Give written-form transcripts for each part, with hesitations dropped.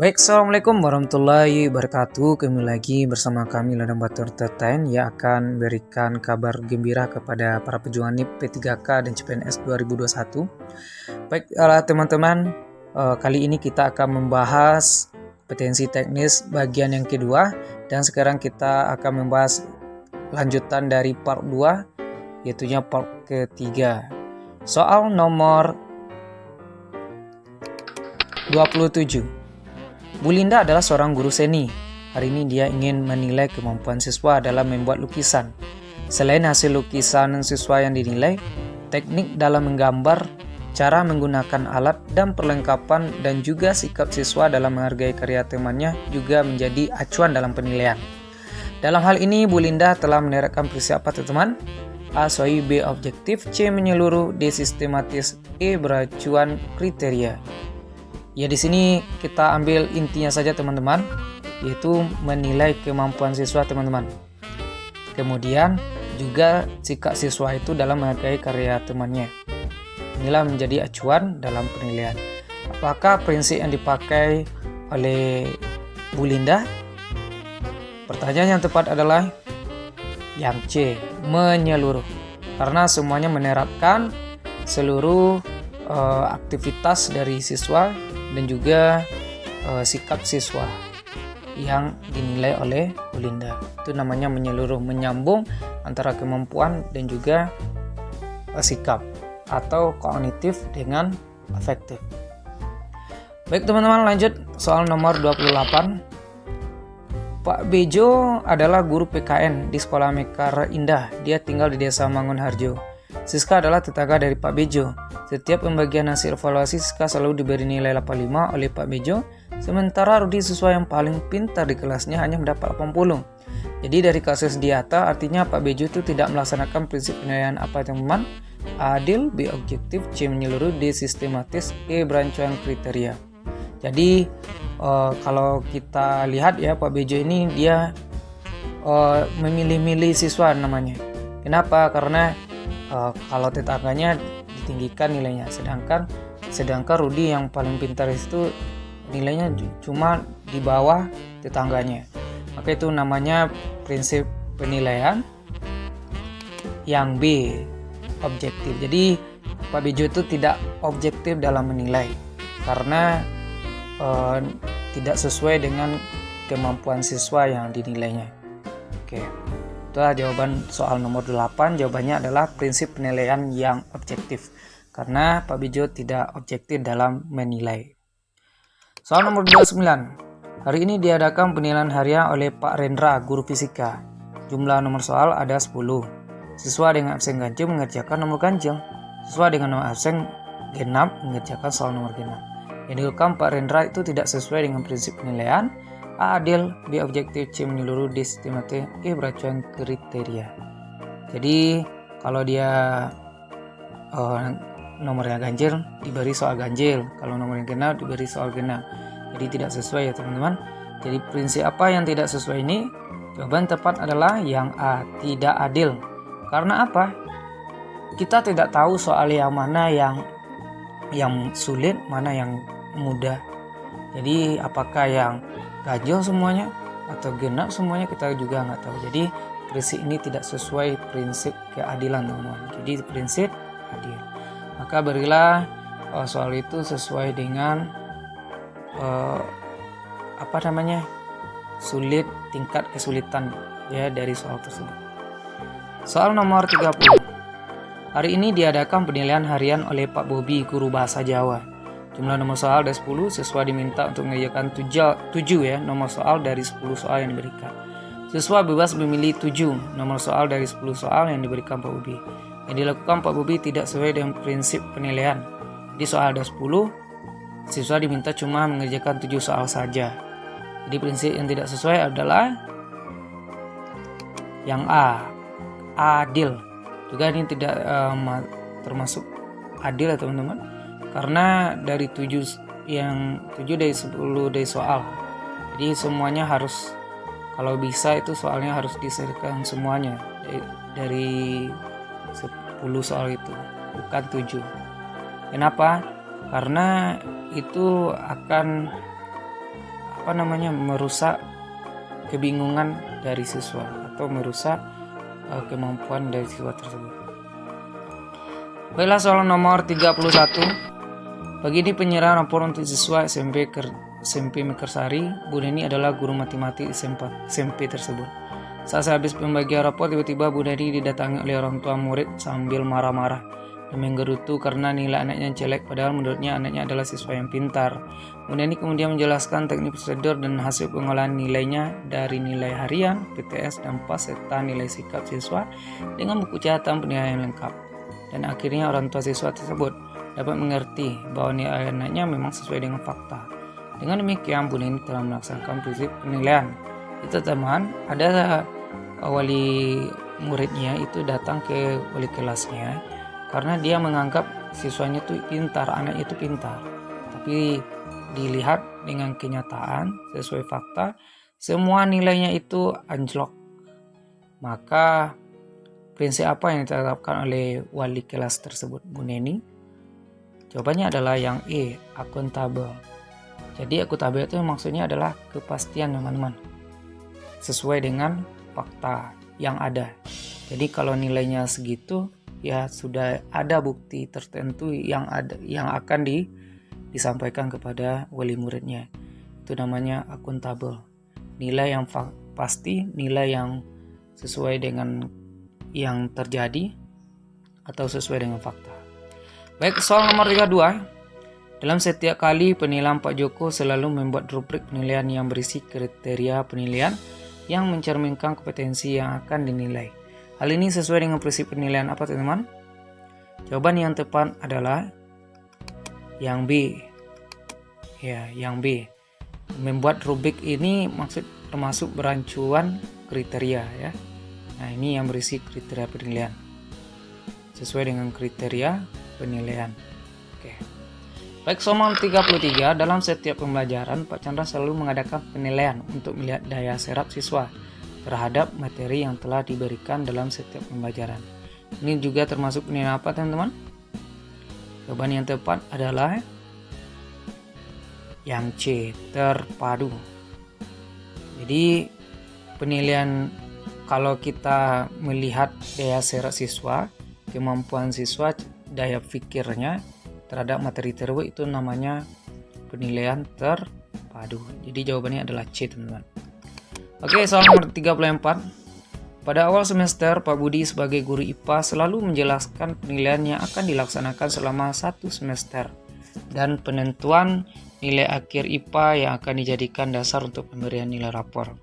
Baik, Assalamualaikum warahmatullahi wabarakatuh. Kembali lagi bersama kami Ladang Batu Entertain yang akan berikan kabar gembira kepada para pejuang NIP P3K dan CPNS 2021. Baik, teman-teman, kali ini kita akan membahas kompetensi teknis bagian yang kedua, dan sekarang kita akan membahas lanjutan dari part 2, yaitunya part ketiga. Soal nomor 27. Bu Linda adalah seorang guru seni. Hari ini dia ingin menilai kemampuan siswa dalam membuat lukisan. Selain hasil lukisan siswa yang dinilai, teknik dalam menggambar, cara menggunakan alat dan perlengkapan, dan juga sikap siswa dalam menghargai karya temannya juga menjadi acuan dalam penilaian. Dalam hal ini, Bu Linda telah menerapkan prinsip apa, teman-teman? A. Sesuai, B. Objektif, C. Menyeluruh, D. Sistematis, E. Beracuan kriteria. Ya, di sini kita ambil intinya saja, teman-teman, yaitu menilai kemampuan siswa, teman-teman. Kemudian juga sikap siswa itu dalam menghargai karya temannya. Inilah menjadi acuan dalam penilaian. Apakah prinsip yang dipakai oleh Bu Linda? Pertanyaan yang tepat adalah yang C, menyeluruh. Karena semuanya menerapkan seluruh aktivitas dari siswa dan juga sikap siswa yang dinilai oleh Bu Linda. Itu namanya menyeluruh, menyambung antara kemampuan dan juga sikap atau kognitif dengan afektif. Baik, teman-teman, lanjut soal nomor 28. Pak Bejo adalah guru PKN di Sekolah Mekar Indah. Dia tinggal di Desa Mangunharjo. Siska adalah tetangga dari Pak Bejo. Setiap pembagian hasil evaluasi, Siska selalu diberi nilai 85 oleh Pak Bejo, sementara Rudi, siswa yang paling pintar di kelasnya, hanya mendapat 80. Jadi dari kasus di atas, artinya Pak Bejo itu tidak melaksanakan prinsip penilaian apa, teman-teman? Adil, B. Objektif, C. Menyeluruh, D. Sistematis, E. Beracuan kriteria. Jadi kalau kita lihat ya, Pak Bejo ini dia memilih-milih siswa namanya. Kenapa? Karena kalau tetangganya ditinggikan nilainya, sedangkan Rudi yang paling pintar itu nilainya cuma di bawah tetangganya. Maka itu namanya prinsip penilaian yang B, objektif. Jadi Pak Bejo itu tidak objektif dalam menilai karena tidak sesuai dengan kemampuan siswa yang dinilainya. Oke. Itulah jawaban soal nomor 8. Jawabannya adalah prinsip penilaian yang objektif. Karena Pak Bejo tidak objektif dalam menilai. Soal nomor 29. Hari ini diadakan penilaian harian oleh Pak Rendra, guru fisika. Jumlah nomor soal ada 10. Siswa dengan absen ganjil mengerjakan nomor ganjil. Siswa dengan nomor absen genap mengerjakan soal nomor genap. Yang dilakukan Pak Rendra itu tidak sesuai dengan prinsip penilaian. A. Adil, B. Objektif, C. Menyeluruh, D. Sistematis, E. Beracuan kriteria. Jadi kalau dia nomornya ganjil, diberi soal ganjil. Kalau nomornya genap, diberi soal genap. Jadi tidak sesuai ya, teman-teman. Jadi prinsip apa yang tidak sesuai ini? Jawaban tepat adalah yang A, tidak adil. Karena apa? Kita tidak tahu soal yang mana yang sulit, mana yang mudah. Jadi apakah yang ganjil semuanya atau genap semuanya, kita juga nggak tahu. Jadi prinsip ini tidak sesuai prinsip keadilan, teman-teman. Jadi prinsip adil. Maka berilah soal itu sesuai dengan sulit, tingkat kesulitan ya dari soal tersebut. Soal nomor 30. Hari ini diadakan penilaian harian oleh Pak Bobi, guru bahasa Jawa. Jumlah nomor soal ada 10, siswa diminta untuk mengerjakan 7 ya nomor soal dari 10 soal yang diberikan. Siswa bebas memilih 7 nomor soal dari 10 soal yang diberikan Pak Bobi. Yang dilakukan Pak Bobi tidak sesuai dengan prinsip penilaian. Di soal ada 10, siswa diminta cuma mengerjakan 7 soal saja. Jadi prinsip yang tidak sesuai adalah yang A, adil. Juga ini tidak termasuk adil ya, teman-teman. Karena dari 7 dari 10 dari soal. Jadi semuanya harus, kalau bisa itu soalnya harus diselesaikan semuanya dari 10 soal itu, bukan 7. Kenapa? Karena itu akan merusak kebingungan dari siswa atau merusak kemampuan dari siswa tersebut. Baiklah, soal nomor 31. Begini penyerahan rapor untuk siswa SMP Mekarsari. Bu Neni adalah guru matematik SMP tersebut. Saat habis pembagian rapor, tiba-tiba Bu Neni didatangi oleh orang tua murid sambil marah-marah dan menggerutu karena nilai anaknya jelek, padahal menurutnya anaknya adalah siswa yang pintar. Bu Neni kemudian menjelaskan teknik prosedur dan hasil pengolahan nilainya dari nilai harian, PTS, dan PAS serta nilai sikap siswa dengan buku catatan penilaian lengkap. Dan akhirnya orang tua siswa tersebut dapat mengerti bahwa nilai anaknya memang sesuai dengan fakta. Dengan demikian, Bu Neni telah melaksanakan prinsip penilaian. Itu teman, ada wali muridnya itu datang ke wali kelasnya karena dia menganggap siswanya itu pintar, anaknya itu pintar. Tapi dilihat dengan kenyataan sesuai fakta, semua nilainya itu anjlok. Maka prinsip apa yang diterapkan oleh wali kelas tersebut, Bu Neni? Jawabannya adalah yang E, akuntabel. Jadi akuntabel itu maksudnya adalah kepastian, teman-teman, sesuai dengan fakta yang ada. Jadi kalau nilainya segitu, ya sudah ada bukti tertentu yang akan disampaikan kepada wali muridnya. Itu namanya akuntabel. Nilai yang pasti, nilai yang sesuai dengan yang terjadi atau sesuai dengan fakta. Baik, soal nomor 32. Dalam setiap kali penilaian, Pak Joko selalu membuat rubrik penilaian yang berisi kriteria penilaian yang mencerminkan kompetensi yang akan dinilai. Hal ini sesuai dengan prinsip penilaian apa, teman-teman? Jawaban yang tepat adalah yang B. Ya, yang B. Membuat rubrik ini termasuk berancuan kriteria, ya. Nah, ini yang berisi kriteria penilaian. Sesuai dengan kriteria penilaian. Oke. Baik, soal 33. Dalam setiap pembelajaran, Pak Chandra selalu mengadakan penilaian untuk melihat daya serap siswa terhadap materi yang telah diberikan dalam setiap pembelajaran. Ini juga termasuk penilaian apa, teman-teman? Jawaban yang tepat adalah yang C, terpadu. Jadi penilaian, kalau kita melihat daya serap siswa, kemampuan siswa, daya pikirnya terhadap materi tersebut, itu namanya penilaian terpadu. Jadi jawabannya adalah C, teman-teman. Oke, soal nomor 34. Pada awal semester, Pak Budi sebagai guru IPA selalu menjelaskan penilaian yang akan dilaksanakan selama 1 semester dan penentuan nilai akhir IPA yang akan dijadikan dasar untuk pemberian nilai rapor.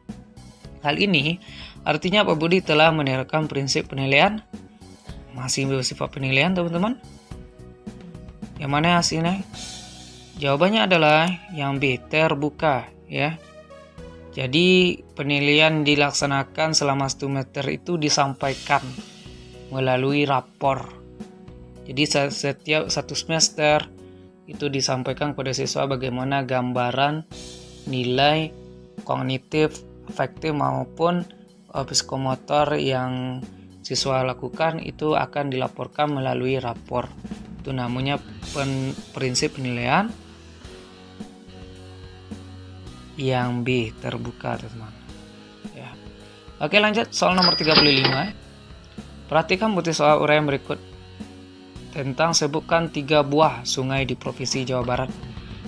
Hal ini artinya Pak Budi telah menerapkan prinsip penilaian masih bersifat penilaian, teman-teman. Yang mana hasilnya? Jawabannya adalah yang B, terbuka, ya. Jadi penilaian dilaksanakan selama 1 semester itu disampaikan melalui rapor. Jadi setiap 1 semester itu disampaikan kepada siswa bagaimana gambaran nilai kognitif, afektif maupun psikomotor yang siswa lakukan, itu akan dilaporkan melalui rapor. Itu namanya prinsip penilaian yang B, terbuka, teman-teman. Ya. Oke, lanjut soal nomor 35. Perhatikan bukti soal uraian berikut tentang sebutkan 3 buah sungai di Provinsi Jawa Barat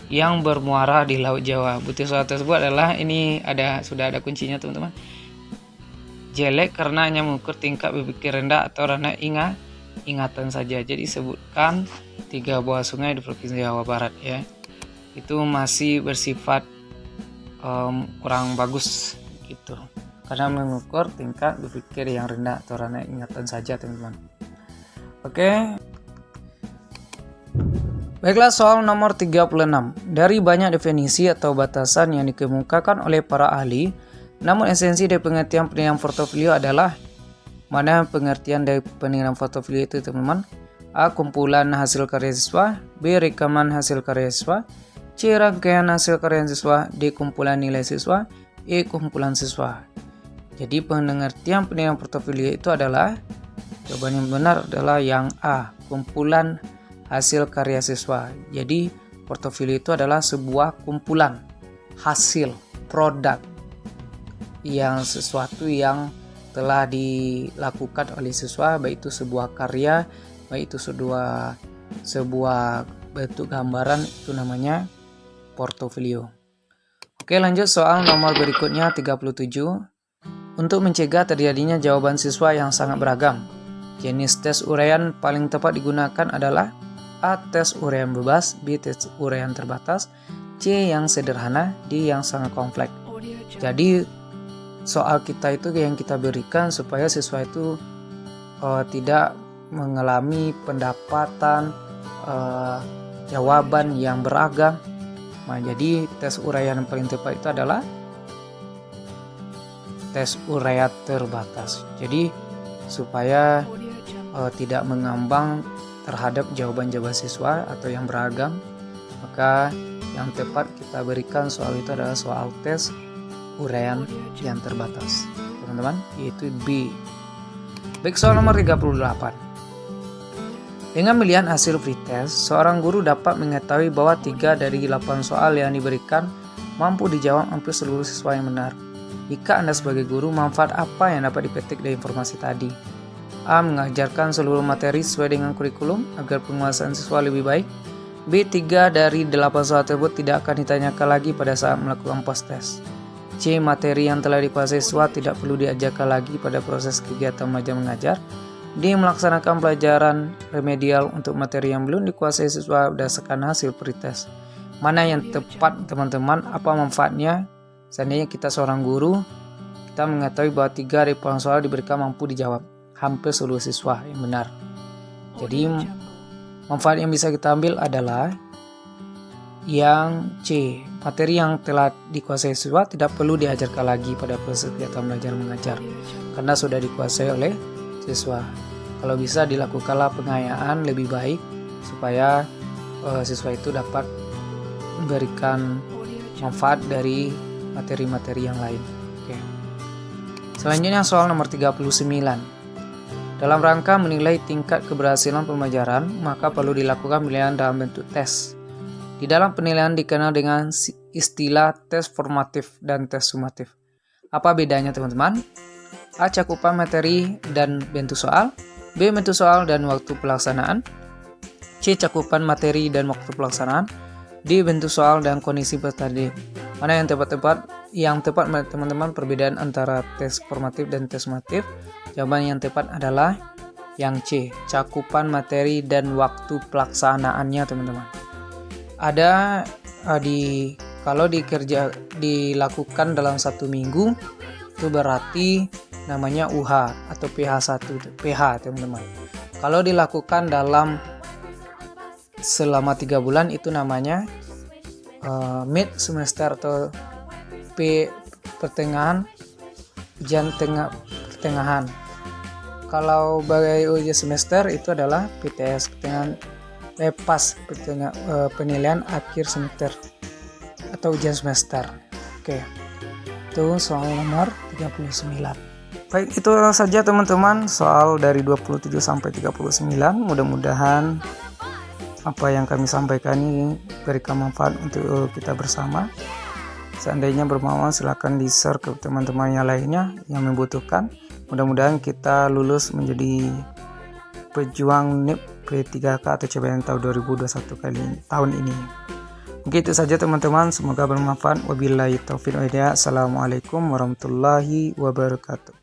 yang bermuara di Laut Jawa. Bukti soal tersebut adalah ini sudah ada kuncinya, teman-teman. Jelek karena hanya mengukur tingkat berpikir rendah atau rendah ingatan saja. Jadi sebutkan 3 buah sungai di Provinsi Jawa Barat, ya. Itu masih bersifat kurang bagus gitu, karena mengukur tingkat berpikir yang rendah atau rendah ingatan saja, teman-teman. Oke. Baiklah, soal nomor 36. Dari banyak definisi atau batasan yang dikemukakan oleh para ahli, namun esensi dari pengertian penilaian portofolio adalah mana pengertian dari penilaian portofolio itu, teman-teman? A. Kumpulan hasil karya siswa. B. Rekaman hasil karya siswa. C. Rangkaian hasil karya siswa. D. Kumpulan nilai siswa. E. Kumpulan siswa. Jadi pengertian penilaian portofolio itu adalah, jawaban yang benar adalah yang A, kumpulan hasil karya siswa. Jadi portofolio itu adalah sebuah kumpulan hasil produk yang sesuatu yang telah dilakukan oleh siswa, baik itu sebuah karya, baik itu sebuah bentuk gambaran, itu namanya portofolio. Oke, lanjut soal nomor berikutnya 37. Untuk mencegah terjadinya jawaban siswa yang sangat beragam, jenis tes uraian paling tepat digunakan adalah A. Tes uraian bebas, B. Tes uraian terbatas, C. Yang sederhana, D. Yang sangat kompleks. Jadi soal kita itu yang kita berikan supaya siswa itu tidak mengalami pendapatan jawaban yang beragam. Nah, jadi tes uraian yang paling tepat itu adalah tes uraian terbatas. Jadi supaya tidak mengambang terhadap jawaban-jawaban siswa atau yang beragam, maka yang tepat kita berikan soal itu adalah soal tes uraian yang terbatas, teman-teman, yaitu B. Baik, soal nomor 38. Dengan melihat hasil pretest, seorang guru dapat mengetahui bahwa 3 dari 8 soal yang diberikan mampu dijawab hampir seluruh siswa yang benar. Jika Anda sebagai guru, manfaat apa yang dapat dipetik dari informasi tadi? A. Mengajarkan seluruh materi sesuai dengan kurikulum agar penguasaan siswa lebih baik. B. 3 dari 8 soal tersebut tidak akan ditanyakan lagi pada saat melakukan post-test. C. Materi yang telah dikuasai siswa tidak perlu diajarkan lagi pada proses kegiatan belajar mengajar. D. Melaksanakan pelajaran remedial untuk materi yang belum dikuasai siswa berdasarkan hasil pretest. Mana yang tepat, teman-teman? Apa manfaatnya? Seandainya kita seorang guru, kita mengetahui bahwa 3 dari 8 soal diberikan mampu dijawab hampir seluruh siswa yang benar. Jadi manfaat yang bisa kita ambil adalah yang C. Materi yang telah dikuasai siswa tidak perlu diajarkan lagi pada proses kegiatan belajar mengajar karena sudah dikuasai oleh siswa. Kalau bisa dilakukanlah pengayaan lebih baik supaya siswa itu dapat memberikan manfaat dari materi-materi yang lain. Oke. Selanjutnya soal nomor 39. Dalam rangka menilai tingkat keberhasilan pembelajaran, maka perlu dilakukan penilaian dalam bentuk tes. Di dalam penilaian dikenal dengan istilah tes formatif dan tes sumatif. Apa bedanya, teman-teman? A. Cakupan materi dan bentuk soal. B. Bentuk soal dan waktu pelaksanaan. C. Cakupan materi dan waktu pelaksanaan. D. Bentuk soal dan kondisi peserta. Mana yang tepat? Yang tepat, teman-teman, perbedaan antara tes formatif dan tes sumatif. Jawaban yang tepat adalah yang C. Cakupan materi dan waktu pelaksanaannya, teman-teman. Ada kalau dilakukan dalam 1 minggu, itu berarti namanya UH atau PH, teman-teman. Kalau dilakukan selama 3 bulan, itu namanya mid semester atau P pertengahan, ujian pertengahan. Kalau bagai ujian semester itu adalah PTS, penilaian akhir semester atau ujian semester. Oke. Itu soal nomor 39. Baik, itu saja teman-teman soal dari 27 sampai 39. Mudah-mudahan apa yang kami sampaikan ini berikan manfaat untuk kita bersama. Seandainya bermanfaat, silakan di-share ke teman-teman yang lainnya yang membutuhkan. Mudah-mudahan kita lulus menjadi pejuang NIP P3K atau CPNS tahun 2021 tahun ini. Mungkin itu saja teman-teman, semoga bermanfaat. Wabillahi taufiq wal hidayah. Assalamualaikum warahmatullahi wabarakatuh.